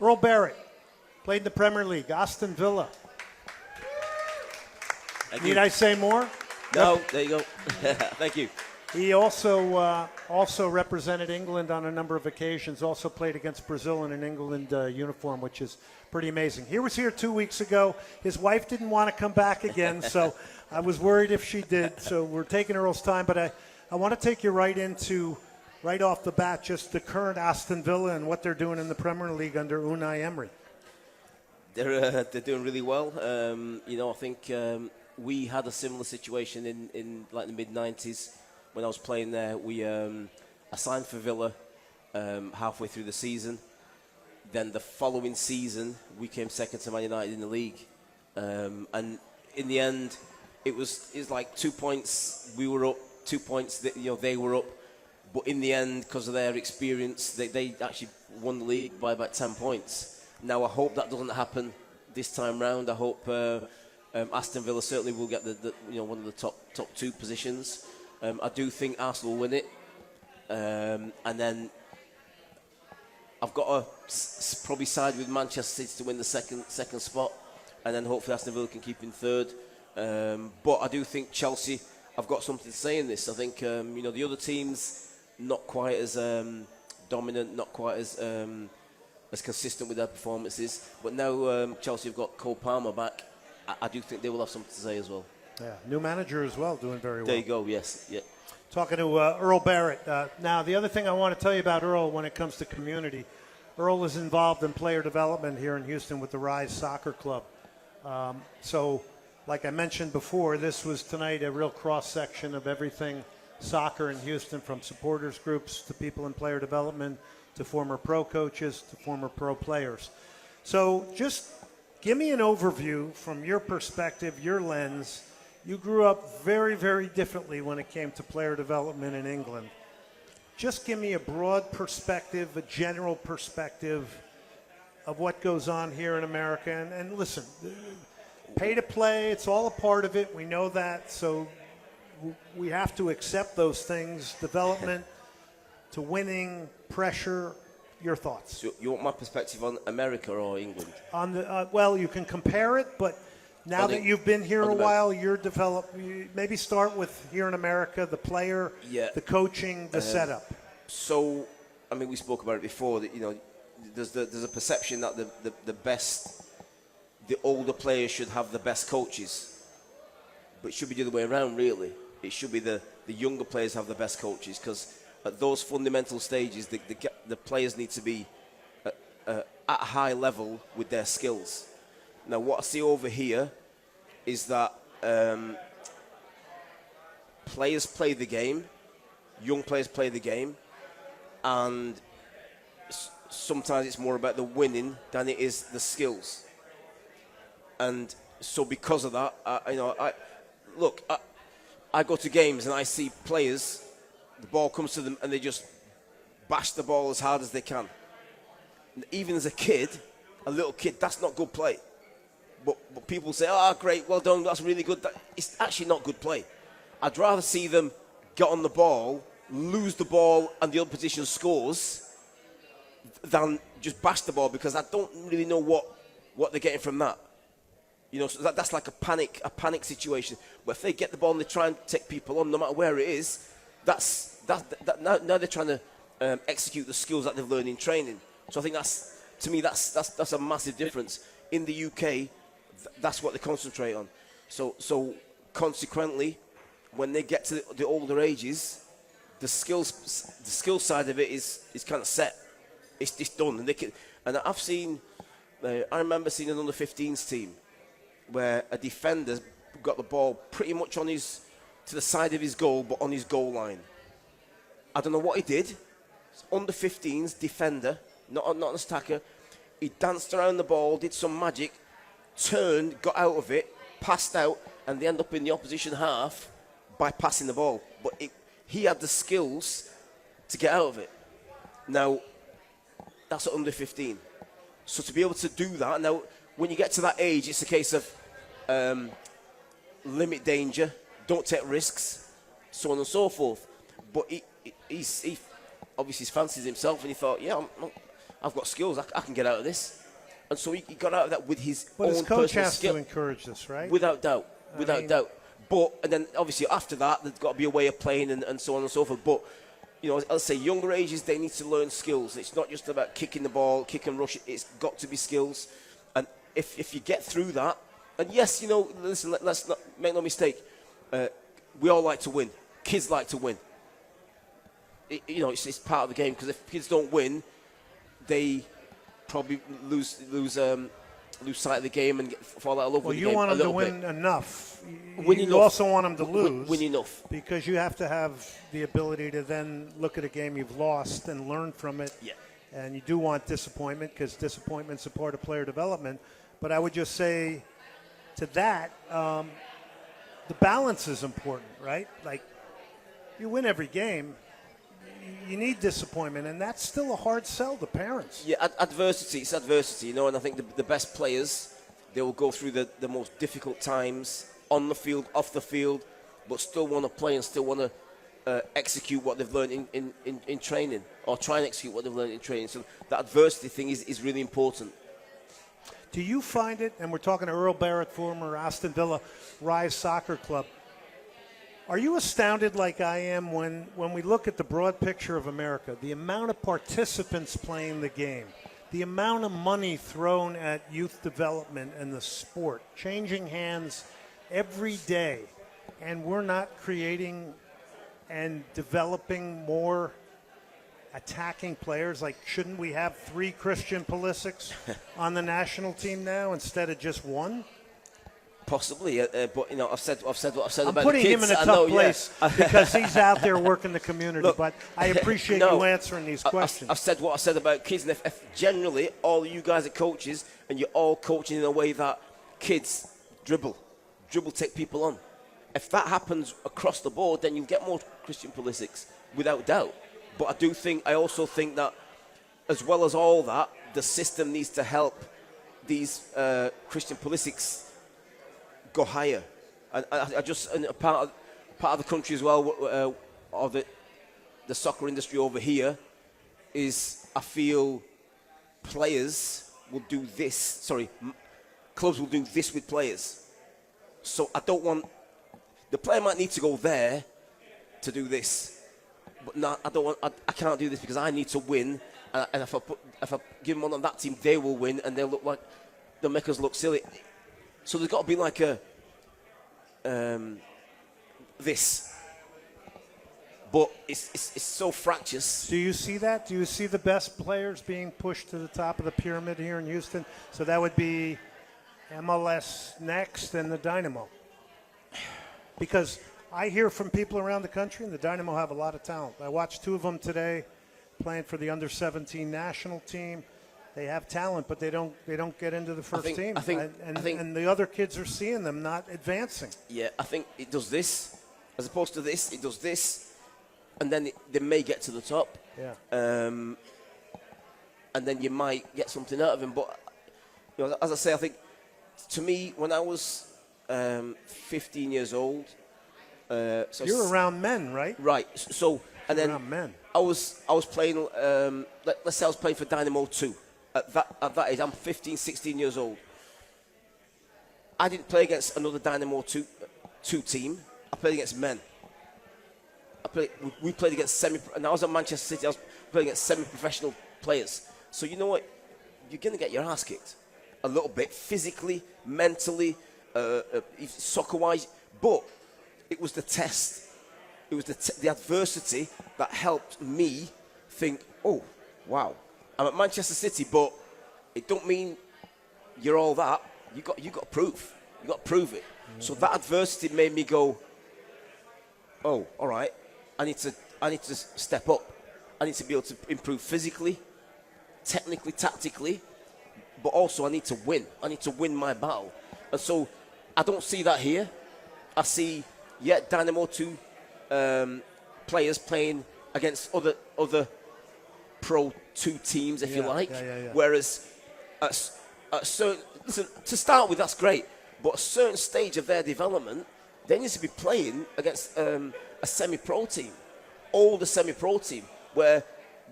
Earl Barrett, played in the Premier League, Aston Villa. Need I say more? No, there you go. Thank you. He also represented England on a number of occasions, also played against Brazil in an England uniform, which is pretty amazing. He was here 2 weeks ago. His wife didn't want to come back again, so I was worried if she did. So we're taking Earl's time, but I want to take you right off the bat, just the current Aston Villa and what they're doing in the Premier League under Unai Emery. They're doing really well. I think we had a similar situation in like the mid-90s when I was playing there. I signed for Villa halfway through the season. Then the following season, we came second to Man United in the league. And in the end, it was like 2 points. We were up, 2 points. They were up. But in the end, because of their experience, they actually won the league by about 10 points. Now, I hope that doesn't happen this time round. I hope Aston Villa certainly will get one of the top two positions. I do think Arsenal will win it. And then I've got to probably side with Manchester City to win the second spot. And then hopefully Aston Villa can keep in third. But I do think Chelsea, I've got something to say in this. I think, the other teams, not quite as dominant, not quite as consistent with their performances. But now Chelsea have got Cole Palmer back. I do think they will have something to say as well. Yeah, new manager as well, doing very well. There you go, yes. Yeah. Talking to Earl Barrett. Now, the other thing I want to tell you about Earl when it comes to community, Earl is involved in player development here in Houston with the Rise Soccer Club. So, like I mentioned before, this was tonight a real cross-section of everything soccer in Houston, from supporters groups to people in player development to former pro coaches to former pro players. So just give me an overview from your perspective, your lens. You grew up very, very differently when it came to player development in England. Just give me a broad perspective, a general perspective of what goes on here in America. And listen, pay to play, it's all a part of it. We know that. So we have to accept those things, development to winning, pressure. Your thoughts? So you want my perspective on America or England? On the well, you can compare it, but now that you've been here a while, you're maybe start with here in America, the player, the coaching, the setup. So, I mean, we spoke about it before. That there's a perception that the older players should have the best coaches, but it should be the other way around. Really, it should be the younger players have the best coaches, because at those fundamental stages, the players need to be at a high level with their skills. Now, what I see over here is that players play the game, young players play the game, and sometimes it's more about the winning than it is the skills. And so because of that, I go to games and I see players, the ball comes to them and they just bash the ball as hard as they can. And even as a little kid, that's not good play. But people say, great, well done, that's really good. It's actually not good play. I'd rather see them get on the ball, lose the ball, and the opposition scores, than just bash the ball, because I don't really know what they're getting from that. So that's like a panic situation. But if they get the ball and they try and take people on, no matter where it is, now they're trying to execute the skills that they've learned in training. So I think that's a massive difference. In the UK, that's what they concentrate on. So consequently, when they get to the older ages, the skill side of it is kind of set. It's just done, and I've seen. I remember seeing an under-15s team where a defender got the ball pretty much to the side of his goal, but on his goal line. I don't know what he did. Under-15s defender, not an attacker. He danced around the ball, did some magic, turned, got out of it, passed out, and they end up in the opposition half by passing the ball. But he had the skills to get out of it. Now, that's at under 15. So to be able to do that, now, when you get to that age, it's a case of limit danger, don't take risks, so on and so forth. But he obviously fancies himself, and he thought, I've got skills. I can get out of this. And so he got out of that with his But his own coach personal has skill. to encourage this, right? Without doubt. Without mean- doubt. But, and then obviously after that, there's got to be a way of playing and so on and so forth. But, you know, I'll say younger ages, they need to learn skills. It's not just about kicking the ball, kick and rush. It's got to be skills. And if you get through that, and yes, you know, listen, let's not make no mistake. We all like to win. Kids like to win. You know, it's part of the game, because if kids don't win, they probably lose sight of the game and fall out of love Well, with the you game want a them to little win bit. enough. Win You enough. also want them to lose. Win enough. Because you have to have the ability to then look at a game you've lost and learn from it. Yeah. And you do want disappointment, because disappointment's a part of player development. But I would just say to that, the balance is important, right? Like, you win every game, you need disappointment, and that's still a hard sell to parents. Yeah, adversity. It's adversity, you know, and I think the best players, they will go through the most difficult times on the field, off the field, but still want to play and still want to execute what they've learned in training, or try and execute what they've learned in training. So that adversity thing is really important. Do you find it, and we're talking to Earl Barrett, former Aston Villa Rise Soccer Club, are you astounded like I am when we look at the broad picture of America, the amount of participants playing the game, the amount of money thrown at youth development and the sport, changing hands every day, and we're not creating and developing more attacking players? Like, shouldn't we have 3 Christian Pulisic's on the national team now instead of just one? Possibly, but you know, I've said what I've said I'm about putting the kids. him in a I tough know, place because he's out there working the community. Look, but I appreciate no, you answering these questions. I've said what I said about kids, and if generally all you guys are coaches, and you're all coaching in a way that kids dribble, take people on. If that happens across the board, then you'll get more Christian Pulisic's, without doubt. But I also think that, as well as all that, the system needs to help these Christian Pulisic's go higher. And I just, and part of the country as well, or the soccer industry over here, is I feel players will do this. Sorry, clubs will do this with players. So I don't want, the player might need to go there to do this, but no, I don't want. I can't do this because I need to win. And if I give them one on that team, they will win, and they'll make us look silly. So there's got to be like a this, but it's so fractious. Do you see that? Do you see the best players being pushed to the top of the pyramid here in Houston? So that would be MLS next and the Dynamo. Because I hear from people around the country, and the Dynamo have a lot of talent. I watched 2 of them today playing for the under-17 national team. They have talent, but they don't get into the first team. I think and the other kids are seeing them not advancing. Yeah, I think it does this, as opposed to this. It does this, and then they may get to the top. Yeah. And then you might get something out of him. But you know, as I say, I think to me, when I was 15 years old, so You're around men, right? right. So and then Around men. I was playing. Let's say I was playing for Dynamo 2. At that age, I'm 15, 16 years old. I didn't play against another Dynamo 2 team. I played against men. We played against and I was at Manchester City. I was playing against semi-professional players. So you know what? You're going to get your ass kicked a little bit, physically, mentally, soccer-wise. But it was the test. It was the adversity that helped me think, oh, wow. I'm at Manchester City, but it don't mean you're all that. You got to prove. You got to prove it. Mm-hmm. So that adversity made me go, oh, all right. I need to step up. I need to be able to improve physically, technically, tactically, but also I need to win. I need to win my battle. And so I don't see that here. I see, Dynamo 2 players playing against other Pro 2 teams, if you like. Yeah. Whereas at certain, listen, to start with, that's great. But at a certain stage of their development, they need to be playing against a semi-pro team, older semi-pro team, where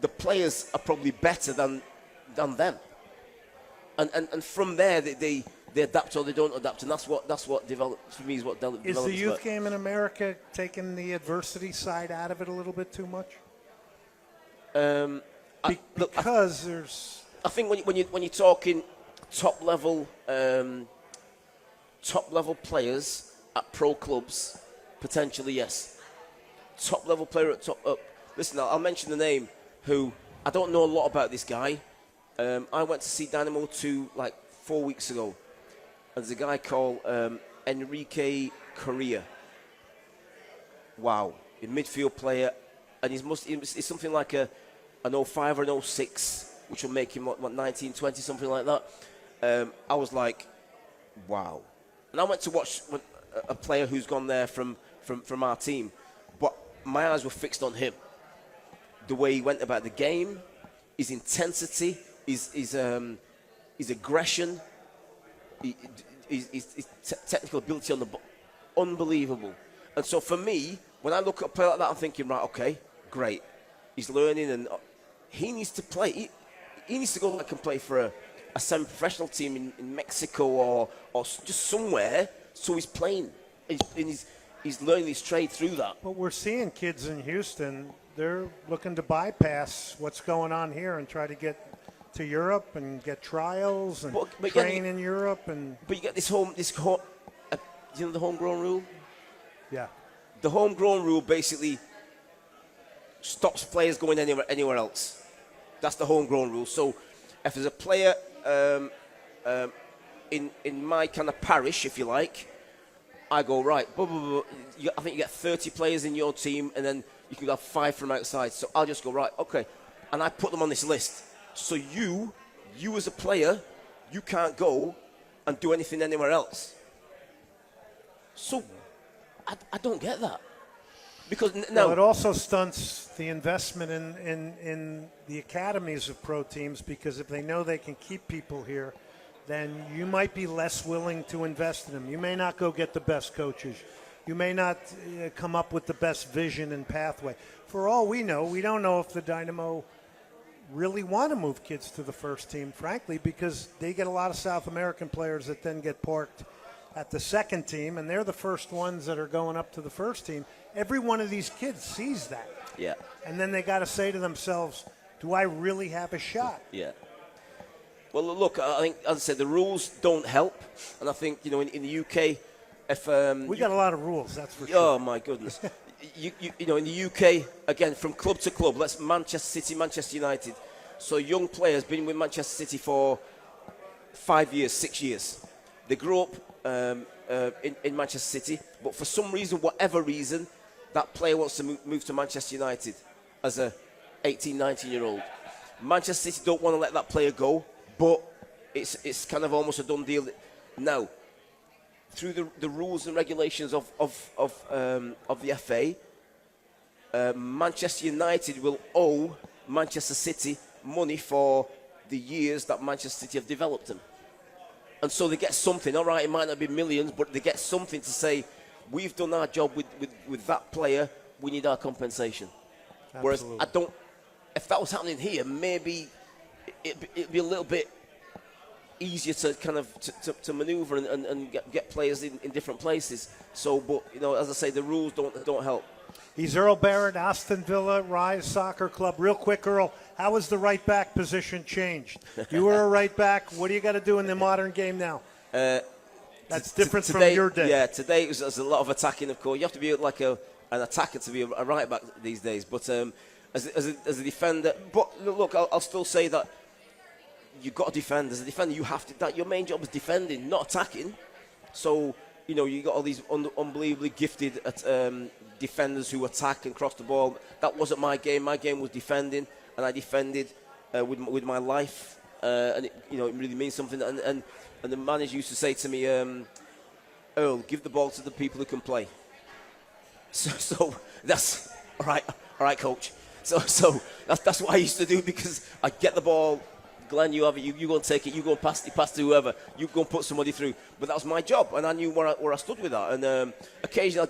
the players are probably better than than them. And from there, they adapt or they don't adapt, and that's what develops for me is what develops. Is the youth game in America taking the adversity side out of it a little bit too much? Because there's. I think when you're talking top level players at pro clubs, potentially yes. Top level player at top up. Listen, I'll mention the name. Who I don't know a lot about this guy. I went to see Dynamo 2 like 4 weeks ago. And there's a guy called Enrique Correa. Wow, a midfield player, and he's something like an 05 or an 06, which will make him what 19, 20, something like that. I was like, wow. And I went to watch a player who's gone there from our team, but my eyes were fixed on him. The way he went about the game, his intensity, his aggression, his technical ability on the ball, unbelievable. And so for me, when I look at a player like that, I'm thinking, right, okay, great. He's learning, and he needs to play. He needs to go back and play for a semi-professional team in Mexico or just somewhere. So he's playing. He's learning his trade through that. But we're seeing kids in Houston. They're looking to bypass what's going on here and try to get to Europe and get trials and train in Europe. But you get this you know the homegrown rule? Yeah. The homegrown rule basically stops players going anywhere else. That's the homegrown rule. So if there's a player in my kind of parish, if you like, I go, right, I think you get 30 players in your team, and then you can have 5 from outside. So I'll just go, right, okay. And I put them on this list. So you as a player, you can't go and do anything anywhere else. So I don't get that. Because now it also stunts the investment in the academies of pro teams, because if they know they can keep people here, then you might be less willing to invest in them. You may not go get the best coaches. You may not come up with the best vision and pathway. For all we know, we don't know if the Dynamo really want to move kids to the first team, frankly, because they get a lot of South American players that then get parked at the second team, and they're the first ones that are going up to the first team. Every one of these kids sees that. Yeah. And then they got to say to themselves, do I really have a shot? Yeah. Well, look, I think, as I said, the rules don't help. And I think, in the UK, if... we got a lot of rules, that's for sure. Oh, my goodness. you know, in the UK, again, from club to club, let's Manchester City, Manchester United. So young players been with Manchester City for 5 years, 6 years. They grew up in Manchester City, but for some reason, whatever reason, that player wants to move to Manchester United as a 18, 19-year-old. Manchester City don't want to let that player go, but it's kind of almost a done deal. Now, through the rules and regulations of the FA, Manchester United will owe Manchester City money for the years that Manchester City have developed them. And so they get something. All right, it might not be millions, but they get something to say, we've done our job with that player, we need our compensation. Absolutely. Whereas if that was happening here, maybe it'd be a little bit easier to kind of to maneuver and get players in different places. So, but as I say, the rules don't help. He's Earl Barrett, Aston Villa, Rise Soccer Club. Real quick, Earl, how has the right back position changed? You were a right back. What do you got to do in the modern game now? That's different from your day. Yeah, today it was a lot of attacking, of course. You have to be like an attacker to be a right back these days. But as a defender, but look, I'll still say that you've got to defend. As a defender, you have to. Your main job is defending, not attacking. So you got all these unbelievably gifted defenders who attack and cross the ball. That wasn't my game. My game was defending, and I defended with my life, and it really means something. And the manager used to say to me, Earl, give the ball to the people who can play. So that's all right, coach. So that's what I used to do, because I get the ball. Glenn, you have it. You go and take it. You go and pass to whoever. You go and put somebody through. But that was my job, and I knew where I stood with that. And occasionally I'll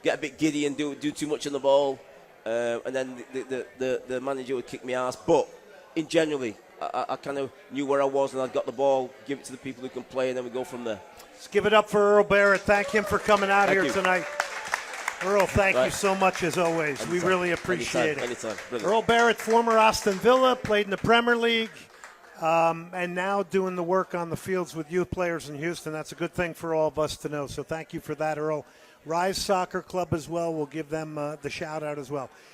get a bit giddy and do too much on the ball, and then the manager would kick me ass. But in generally, I kind of knew where I was, and I got the ball, give it to the people who can play, and then we go from there. Let's give it up for Earl Barrett. Thank him for coming out Thank here you. tonight. Earl, thank you so much as always. Anytime. We really appreciate it. Anytime. Earl Barrett, former Aston Villa, played in the Premier League, and now doing the work on the fields with youth players in Houston. That's a good thing for all of us to know. So thank you for that, Earl. Rise Soccer Club as well. We'll give them the shout out as well.